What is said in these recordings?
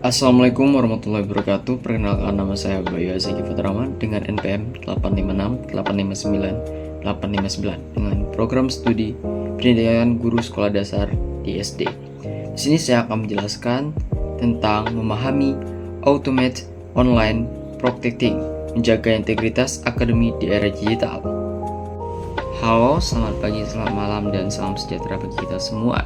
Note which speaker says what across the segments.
Speaker 1: Assalamualaikum warahmatullahi wabarakatuh. Perkenalkan, nama saya Bayu Azaki Putrawan dengan NPM 856859859 dengan program studi pendidikan guru sekolah dasar di SD. Di sini saya akan menjelaskan tentang memahami Automate Online Protecting, menjaga integritas akademi di era digital. Halo, selamat pagi, selamat malam, dan salam sejahtera bagi kita semua.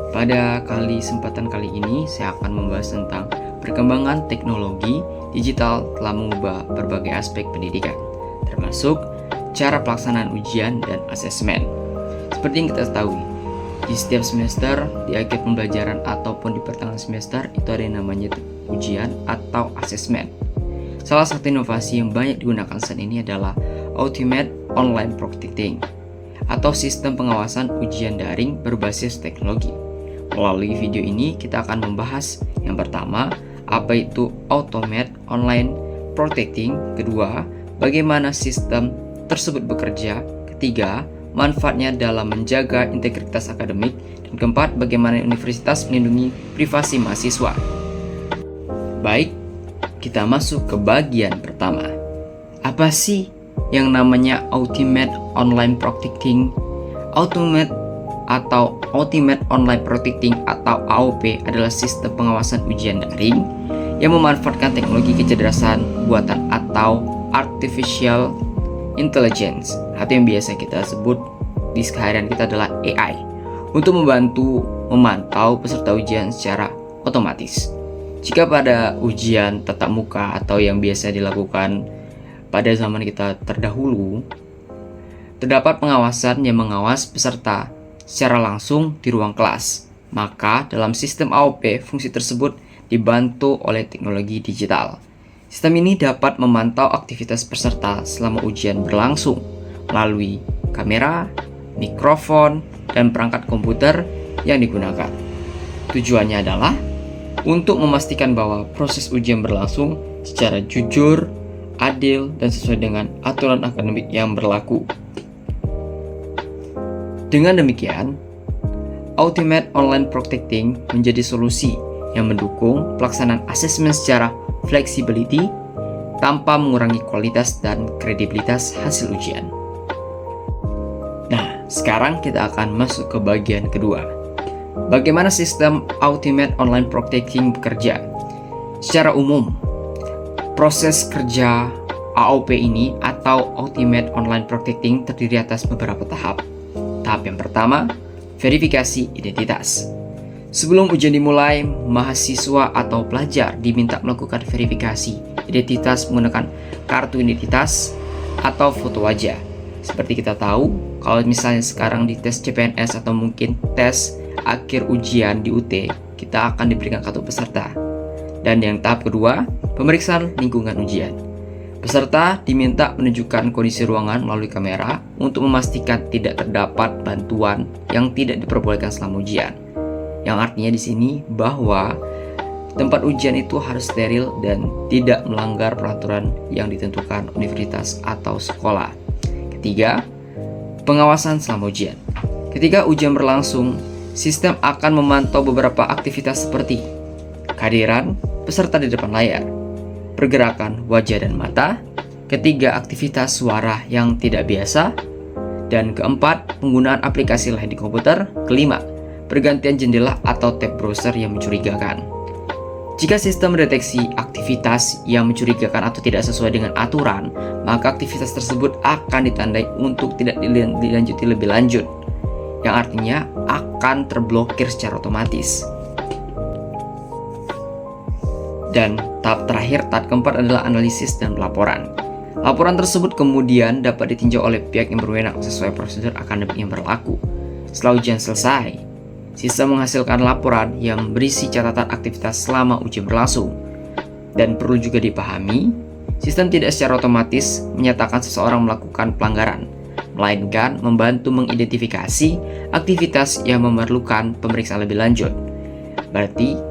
Speaker 1: Pada kesempatan kali ini saya akan membahas tentang perkembangan teknologi digital telah mengubah berbagai aspek pendidikan, termasuk cara pelaksanaan ujian dan asesmen. Seperti yang kita ketahui, di setiap semester, di akhir pembelajaran ataupun di pertengahan semester, itu ada yang namanya ujian atau asesmen. Salah satu inovasi yang banyak digunakan saat ini adalah Automate Online Protecting atau sistem pengawasan ujian daring berbasis teknologi. Melalui video ini kita akan membahas yang pertama, apa itu Automate Online Protecting, kedua, bagaimana sistem tersebut bekerja, ketiga, manfaatnya dalam menjaga integritas akademik, dan keempat, bagaimana universitas melindungi privasi mahasiswa. Baik, kita masuk ke bagian pertama. Apa sih yang namanya Automate Online Protecting? Automate Online Protecting atau AOP adalah sistem pengawasan ujian daring yang memanfaatkan teknologi kecerdasan buatan atau Artificial Intelligence atau yang biasa kita sebut di keseharian kita adalah AI untuk membantu memantau peserta ujian secara otomatis. Jika pada ujian tatap muka atau yang biasa dilakukan pada zaman kita terdahulu, terdapat pengawasan yang mengawas peserta secara langsung di ruang kelas, maka dalam sistem AOP fungsi tersebut dibantu oleh teknologi digital. Sistem ini dapat memantau aktivitas peserta selama ujian berlangsung melalui kamera, mikrofon, dan perangkat komputer yang digunakan. Tujuannya adalah untuk memastikan bahwa proses ujian berlangsung secara jujur, adil, dan sesuai dengan aturan akademik yang berlaku. Dengan demikian, Automate Online Protecting menjadi solusi yang mendukung pelaksanaan asesmen secara flexibility tanpa mengurangi kualitas dan kredibilitas hasil ujian. Nah, sekarang kita akan masuk ke bagian kedua. Bagaimana sistem Automate Online Protecting bekerja? Secara umum, proses kerja AOP ini atau Automate Online Protecting terdiri atas beberapa tahap. Tahap yang pertama, verifikasi identitas. Sebelum ujian dimulai, mahasiswa atau pelajar diminta melakukan verifikasi identitas menggunakan kartu identitas atau foto wajah. Seperti kita tahu, kalau misalnya sekarang di tes CPNS atau mungkin tes akhir ujian di UT, kita akan diberikan kartu peserta. Dan yang tahap kedua, pemeriksaan lingkungan ujian. Peserta diminta menunjukkan kondisi ruangan melalui kamera untuk memastikan tidak terdapat bantuan yang tidak diperbolehkan selama ujian. Yang artinya di sini bahwa tempat ujian itu harus steril dan tidak melanggar peraturan yang ditentukan universitas atau sekolah. Ketiga, pengawasan selama ujian. Ketika ujian berlangsung, sistem akan memantau beberapa aktivitas seperti kehadiran peserta di depan layar, pergerakan wajah dan mata, ketiga, aktivitas suara yang tidak biasa, dan keempat, penggunaan aplikasi lain di komputer, kelima, pergantian jendela atau tab browser yang mencurigakan. Jika sistem mendeteksi aktivitas yang mencurigakan atau tidak sesuai dengan aturan, maka aktivitas tersebut akan ditandai untuk tidak dilanjuti lebih lanjut, yang artinya akan terblokir secara otomatis. Dan tahap terakhir, tahap keempat adalah analisis dan laporan. Laporan tersebut kemudian dapat ditinjau oleh pihak yang berwenang sesuai prosedur akademik yang berlaku. Setelah ujian selesai, sistem menghasilkan laporan yang berisi catatan aktivitas selama ujian berlangsung. Dan perlu juga dipahami, sistem tidak secara otomatis menyatakan seseorang melakukan pelanggaran, melainkan membantu mengidentifikasi aktivitas yang memerlukan pemeriksaan lebih lanjut. Berarti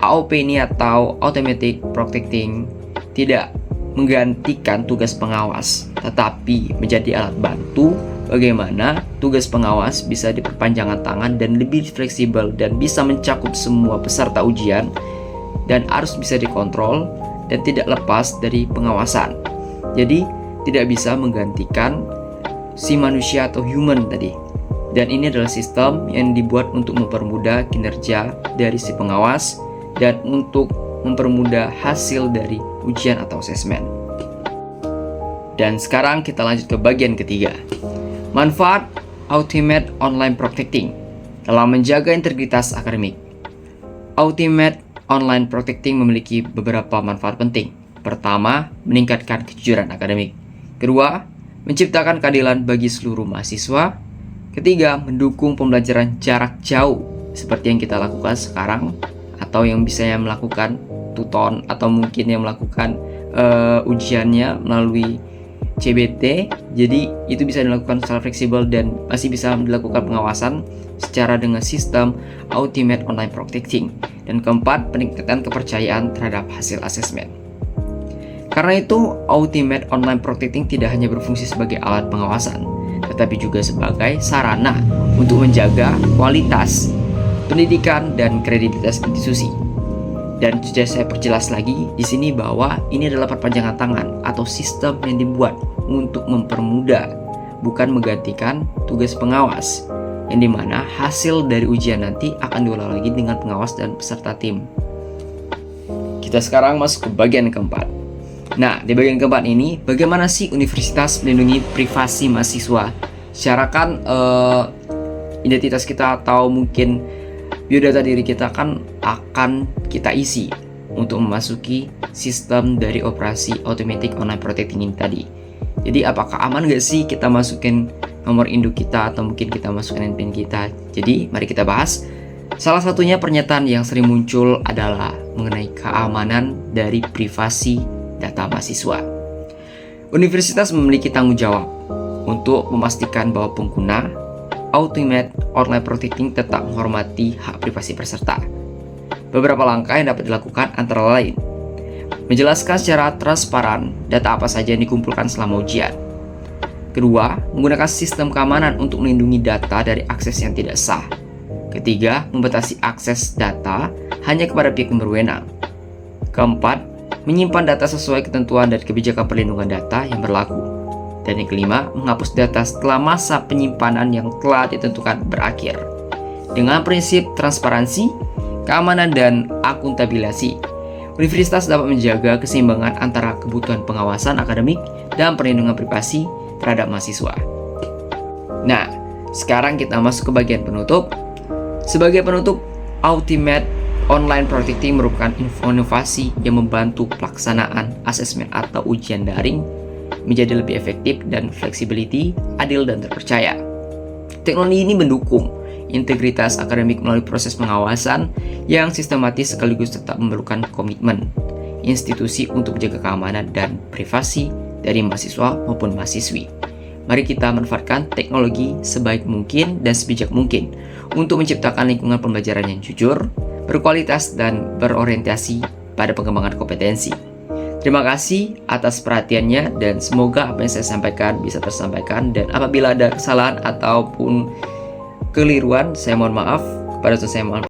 Speaker 1: AOP ini atau Automatic Protecting tidak menggantikan tugas pengawas, tetapi menjadi alat bantu bagaimana tugas pengawas bisa diperpanjangkan tangan dan lebih fleksibel dan bisa mencakup semua peserta ujian dan harus bisa dikontrol dan tidak lepas dari pengawasan. Jadi tidak bisa menggantikan si manusia atau human tadi. Dan ini adalah sistem yang dibuat untuk mempermudah kinerja dari si pengawas dan untuk mempermudah hasil dari ujian atau asesmen. Dan sekarang kita lanjut ke bagian ketiga. Manfaat Ultimate Online Protecting dalam menjaga integritas akademik. Ultimate Online Protecting memiliki beberapa manfaat penting. Pertama, meningkatkan kejujuran akademik. Kedua, menciptakan keadilan bagi seluruh mahasiswa. Ketiga, mendukung pembelajaran jarak jauh seperti yang kita lakukan sekarang, atau yang bisa yang melakukan tuton atau mungkin yang melakukan ujiannya melalui CBT. Jadi itu bisa dilakukan secara fleksibel dan masih bisa dilakukan pengawasan secara dengan sistem Ultimate Online Protecting. Dan keempat, peningkatan kepercayaan terhadap hasil asesmen. Karena itu, Ultimate Online Protecting tidak hanya berfungsi sebagai alat pengawasan, tetapi juga sebagai sarana untuk menjaga kualitas pendidikan dan kredibilitas institusi. Dan sudah saya perjelas lagi di sini bahwa ini adalah perpanjangan tangan atau sistem yang dibuat untuk mempermudah, bukan menggantikan tugas pengawas, yang dimana hasil dari ujian nanti akan diolah lagi dengan pengawas dan peserta tim. Kita sekarang masuk ke bagian keempat. Nah, di bagian keempat ini, bagaimana sih universitas melindungi privasi mahasiswa? Secara kan identitas kita atau mungkin biodata diri kita kan akan kita isi untuk memasuki sistem dari operasi Automatic Online Protecting ini tadi. Jadi apakah aman gak sih kita masukin nomor induk kita atau mungkin kita masukin NPN kita? Jadi mari kita bahas. Salah satunya pernyataan yang sering muncul adalah mengenai keamanan dari privasi data mahasiswa. Universitas memiliki tanggung jawab untuk memastikan bahwa pengguna Ultimate Online Protecting tetap menghormati hak privasi peserta. Beberapa langkah yang dapat dilakukan antara lain: menjelaskan secara transparan data apa saja yang dikumpulkan selama ujian. Kedua, menggunakan sistem keamanan untuk melindungi data dari akses yang tidak sah. Ketiga, membatasi akses data hanya kepada pihak yang berwenang. Keempat, menyimpan data sesuai ketentuan dan kebijakan perlindungan data yang berlaku. Dan yang kelima, menghapus data setelah masa penyimpanan yang telah ditentukan berakhir. Dengan prinsip transparansi, keamanan, dan akuntabilisasi, universitas dapat menjaga keseimbangan antara kebutuhan pengawasan akademik dan perlindungan privasi terhadap mahasiswa. Nah, sekarang kita masuk ke bagian penutup. Sebagai penutup, Ultimate Online Protecting merupakan inovasi yang membantu pelaksanaan asesmen atau ujian daring menjadi lebih efektif dan flexibility, adil dan terpercaya. Teknologi ini mendukung integritas akademik melalui proses pengawasan yang sistematis sekaligus tetap memerlukan komitmen institusi untuk menjaga keamanan dan privasi dari mahasiswa maupun mahasiswi. Mari kita manfaatkan teknologi sebaik mungkin dan sebijak mungkin untuk menciptakan lingkungan pembelajaran yang jujur, berkualitas, dan berorientasi pada pengembangan kompetensi. Terima kasih atas perhatiannya dan semoga apa yang saya sampaikan bisa tersampaikan, dan apabila ada kesalahan ataupun keliruan saya mohon maaf. Kepada saya mohon